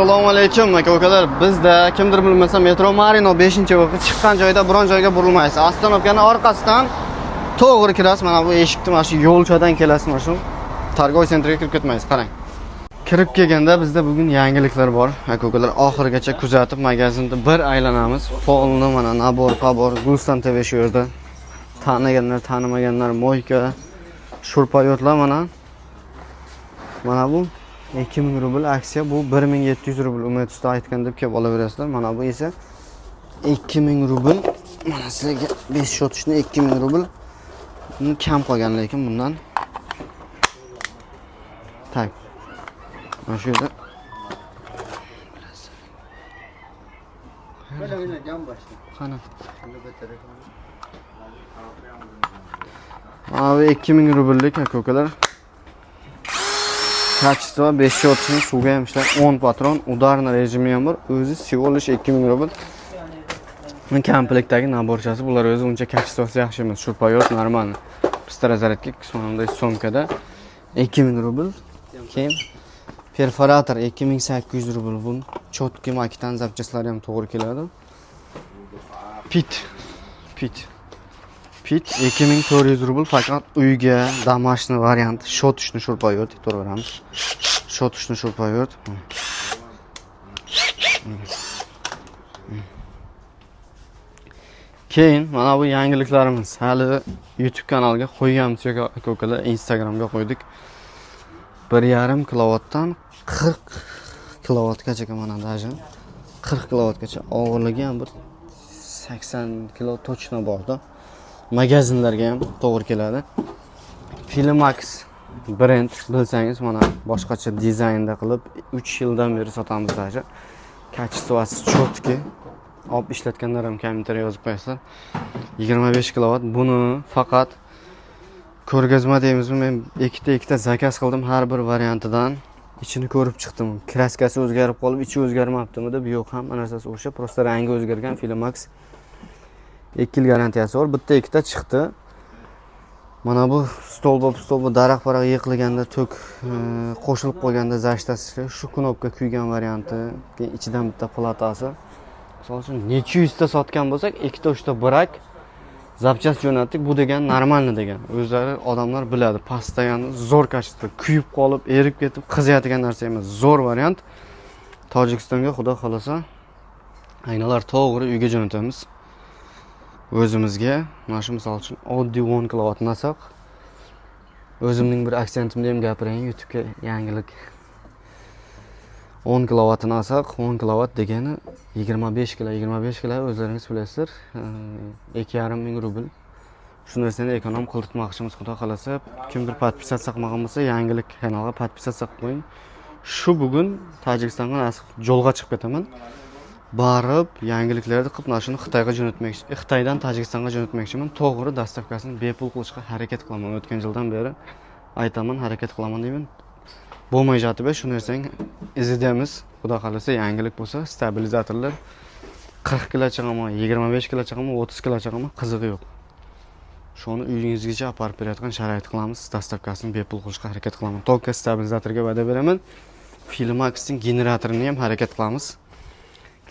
Assalomu alaykum aka-ukalar. Bizda kimdir bilmasa Metro Marino 5-o'qi chiqqan joyda biron joyga burilmaysiz. Ostanovkani orqasidan to'g'ri kirasiz. Mana bu eshikni mana shu yo'lchadan kelasiz, mana shu Targoy sentriga kirib ketmaysiz. Qarang. Kirib kelganda bizda bugun yangiliklar bor. Aka-ukalar oxirigacha kuzatib magazinda bir aylanamiz. Polni mana nabor, qabor, Gulstan TV shu yerda. Taniganlar, tanimaganlar, moyka, shurpayotlar mana bu 2000 rubl aksiya, bu 1700 rubl Umid usta aytgan deb kelib olaverasizlar. Mana bu esa 2000 rubl. Mana sizlarga 5 shotishni 2000 rubl. Buni kam qolgan lekin bundan. Tak. Mana shu yerda qani. Abi 2000 rubllik aka-ukalar. Kачество 5 shotni suvga ham ishlar, 10 patron, udarni rejimi ham bor. O'zi всего lишь 2000 rubl. Komplektdagi naborchasi, bular o'zi uncha kачествоsi yaxshi emas. Shurpayot normal. Pistorazarka sonunda somkada 2000 rubl. Keyin perforator 2800 rubl. Bu chotki makitan zapchaslari ham to'g'ri keladi. Pit 2400 rubl faqat uyga damashni varianti. Shotishni shurpayot aytaveramiz. Shotishni shurpayot. Keyin mana bu yangiliklarimiz. Hali YouTube kanalga qo'yganmiz aka-ukalar, Instagramga qo'ydik. 1,5 kilovatdan 40 kilovatgacha mana даже 40 kilovatgacha og'irligi ham bir 80 kilo точно borda. Magazinlarga ham to'g'ri keladi. Filmax brend bilsangiz mana boshqacha dizaynda qilib 3 yildan beri sotamiz даже. Kачествоsi chotki. Olib ishlatganlar ham kommentariyga yozib qo'yasizlar. 25 kilovat. Buni faqat ko'rgazma deymizmi? Men ikkita zakaz qildim har bir variantidan. Ichini ko'rib chiqdim. Kraskasi o'zgarib qolib, ichi o'zgarmabdimi deb, yo'q, hamma narsasi o'sha, prosta rangi o'zgargan. Filmax 2 yil garantiyasi bor. Bitta ikkita chiqdi. Mana bu stolba daraxt-baraq yiqilganda tok qo'shilib qolganda zashtasi shu knopka kuygan varianti. Keyin ichidan bitta platasi. Misol uchun necha yuzta sotgan bo'lsak, ikkita uchta brak zapchas jo'natdik. Bu degan normalni degan. O'zlari odamlar biladi. Pastagani zo'r kashitdi. Kuyib qolib, erib ketib, qiziyadigan narsa emas. Zo'r variant. Tojikistonga xudo xolasa aynalar to'g'ri uyga jo'natamiz. O'zimizga mana shu misol uchun oddiy 10 kilovat nasaq. O'zimning bir aksentimda ham gapirayin, YouTube'ga yangilik. 10 kilovat nasaq, 10 kilovat degani 25 kilo o'zlaringiz bilasizlar. 2,5 rubl. Shu narsani ekonom qildirmoqchimiz, xudo xolasa. Kimdir podpisatsiya qilmagan bo'lsa, yangilik kanalga podpisatsiya qilib qo'ying. Shu bugun Tojikistonga nasib yo'lga chiqib ketaman. Barib yangiliklarni qilib mana shuni Xitoyga jo'natmoqchi. Xitoydan Tojikistonga jo'natmoqchiman. To'g'ri dastavkasini bepul qilishga harakat qilaman. O'tgan yildan beri aytaman, harakat qilaman deyman. Bo'lmay jotib, shu narsani izidamiz. Xudo xolasa yangilik bo'lsa, stabilizatorlar 40 kilo chiqami, 25 kilo chiqami, 30 kilo chiqami, qizig'i yo'q. Shuni uyingizgacha olib borib beradigan sharoit qilamiz. Dastavkasini bepul qilishga harakat qilaman. Tokka stabilizatorga va'da beraman. Filmaxning generatorini ham harakat qilamiz.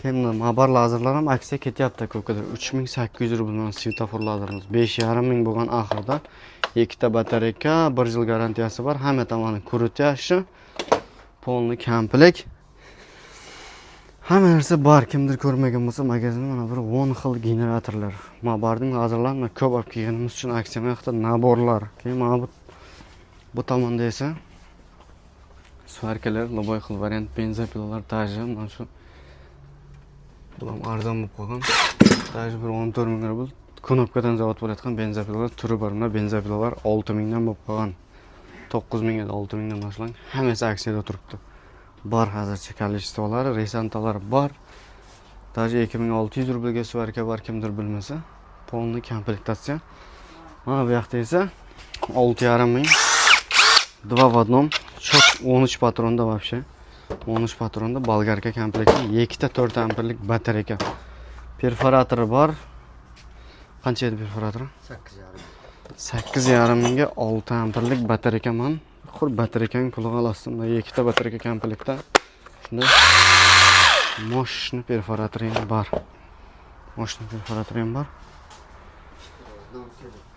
Keyin mobar lazerlar ham aksiya ketyapti ko'kada. 3800 rubldan svetofor lazerimiz 5,5 bo'lgan oxirida. Ikkita batareyka, 1 yil garantiyasi bor. Hamma tomoni kuritishi, polni komplekt. Hamma narsa bor. Kimdir ko'rmagan bo'lsa, magazinda mana bir 10 xil generatorlar. Mobarning lazerlarini ko'p olib kelganimiz uchun aksiya vaqtida naborlar. Keyin mana bu tomonda esa svarkalar, loboy xil variant benzopilalar taji, mana shu bular arzon bo'lib qolgan. Taji bir 14 ming rubl. Knopkadan zavod bo'layotgan benzopilalar turi bor. Mana benzopilalar 6000 dan bo'lib qolgan. 9000 ga 6000 dan boshlang. Hammasi aksiyada turibdi. Bor hozircha kolleksiyalari, resantalar bor. Taji 2600 rublga svarka bor, kimdir bilmasa. Polni komplektatsiya. Mana bu yoqda esa 6,5 ming. 2 в одном. Chot 13 patronda вообще. 13 patronda bolgarka komplekti, ikkita 4 amperlik batareyka. Perforatori bor. Qancha edi perforatori? 8,5 mingga 6 amperlik batareyka man. Xur batareykani puliga olasizmi? Ikkita batareyka komplektda Bunda moshni perforatori ham bor. Moshni perforatori ham bor.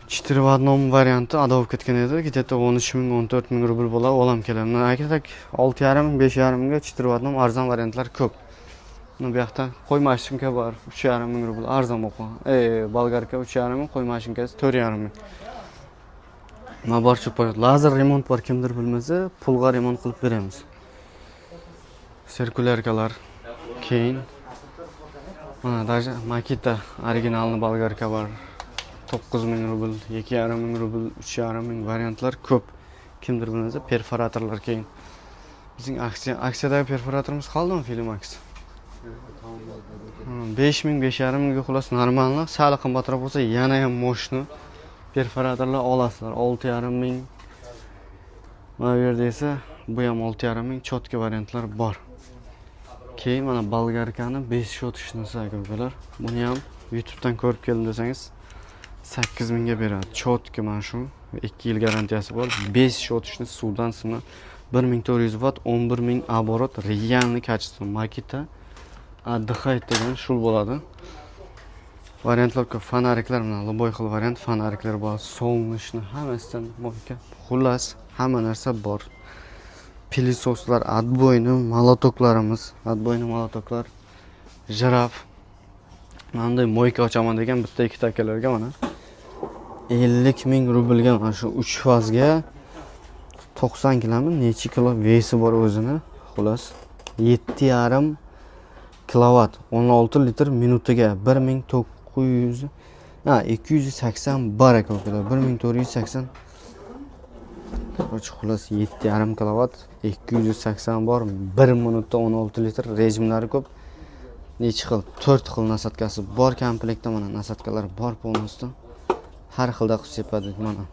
4 vadnom varianti adov ketgan edi. Где-то 13 ming, 14 ming rubl bo'ladi, olam keladi. Mana aytsak 6,5 ming, 5,5 mingga 4 vadnom arzon variantlar ko'p. Bu yoqda qo'y mashinka bor, 3,5 ming rubl arzon bo'lgan. Bolgarka 3,5 ming, qo'y mashinkasi 4,5 ming. Mana barcha lazer remont bor, kimdir bilmasa, pulga remont qilib beramiz. Sirkulyarkalar keyin mana даже Makita originalni bolgarka bor. 9 ming rubl, 2,5 ming rubl, 3,5 ming variantlar ko'p. Kimdir bilmasa, perforatorlar keyin. Bizning aksiyadagi perforatorimiz qoldimi Filmax? 5 ming, 5,5 mingga xulos normalni, sal qimmatroq bo'lsa, yana ham moshni perforatorlar olasizlar. 6,5 ming. Mana bu yerda esa bu ham 6,5 ming chotka variantlar bor. Keyin mana bolgarkani 5 shot ishnasi akalar. Buni ham YouTube'dan ko'rib keldim desangiz 8 mingga beradi. Chotka mana shu 2 yil garantiyasi bor. 5 shot ishni suvdan sima 1400 watt, 11 ming оборот, realniy качество. Makita отдыхает degan shul bo'ladi. Variantlar ko'p, fanariklar mana loboy xil variant fanariklar bor. Solnishni hammasidan mo'ka. Xullas, hamma narsa bor. Pilisoslar, отбойный molotoklarimiz, отбойный molotoklar, jiraf. Menday mo'yka ochaman degan bitta ikkita akalarga mana 50 ming rublga mana shu 3 fazga 90 kilomi, necha kilo vesi bor o'zini. Xullas 7,5 kilovat, 16 litr minutiga 1900 280 bar akalar, 1480. Xullas 7,5 kilovat, 280 bor, 1 minutda 16 litr rejimlari ko'p. Necha xil 4 xil nasatkasi bor komplektda, mana nasatkalar bor polностью. Har xilda qilib sepadi mana.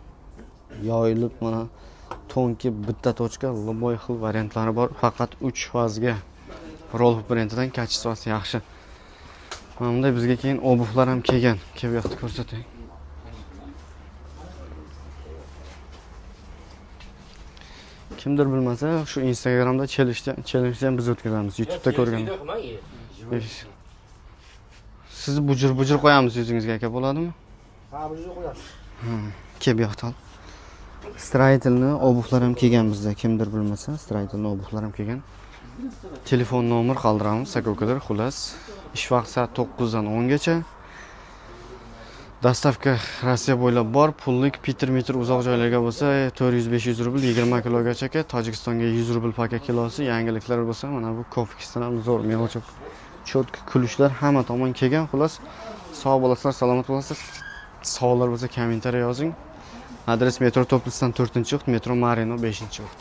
Yoyilib mana tonki bitta tochka loboy xil variantlari bor. Faqat 3 fazga. Rolf brendidan kachествоsi yaxshi. Mana bunday bizga keyin obuvlar ham kelgan. Kelib yoqda ko'rsatay. Kimdir bilmasa, shu Instagramda challenge ham biz o'tkazamiz. YouTube'da ko'rgan. Siz bujur qo'yamiz yuzingizga aka, bo'ladimi? Ha, bujur qo'yamiz. Kelib yoqda. Stроительni obuvlar ham kelgan bizda. Kimdir bilmasa, stроительni obuvlar ham kelgan. Telefon nomer qoldiramiz akalar. Xullas, ish vaqti soat 9 dan 10 gacha. Dostavka Rossiya bo'ylab bor. Pullik metr uzoq joylarga bo'lsa 400-500 rubl, 20 kilogacha, Tojikistonga 100 rubl paka kilosi. Yangiliklar bo'lsa mana bu Kofkisdan ham zo'r mevochib cho'tka kulishlar hamma tomon kelgan. Xullas, sog' bo'lasizlar, salomat bo'lasizlar. Savollar bo'lsa kommentariy yozing. Adres metro To'plisdan 4-o't, metro Marino 5-o't.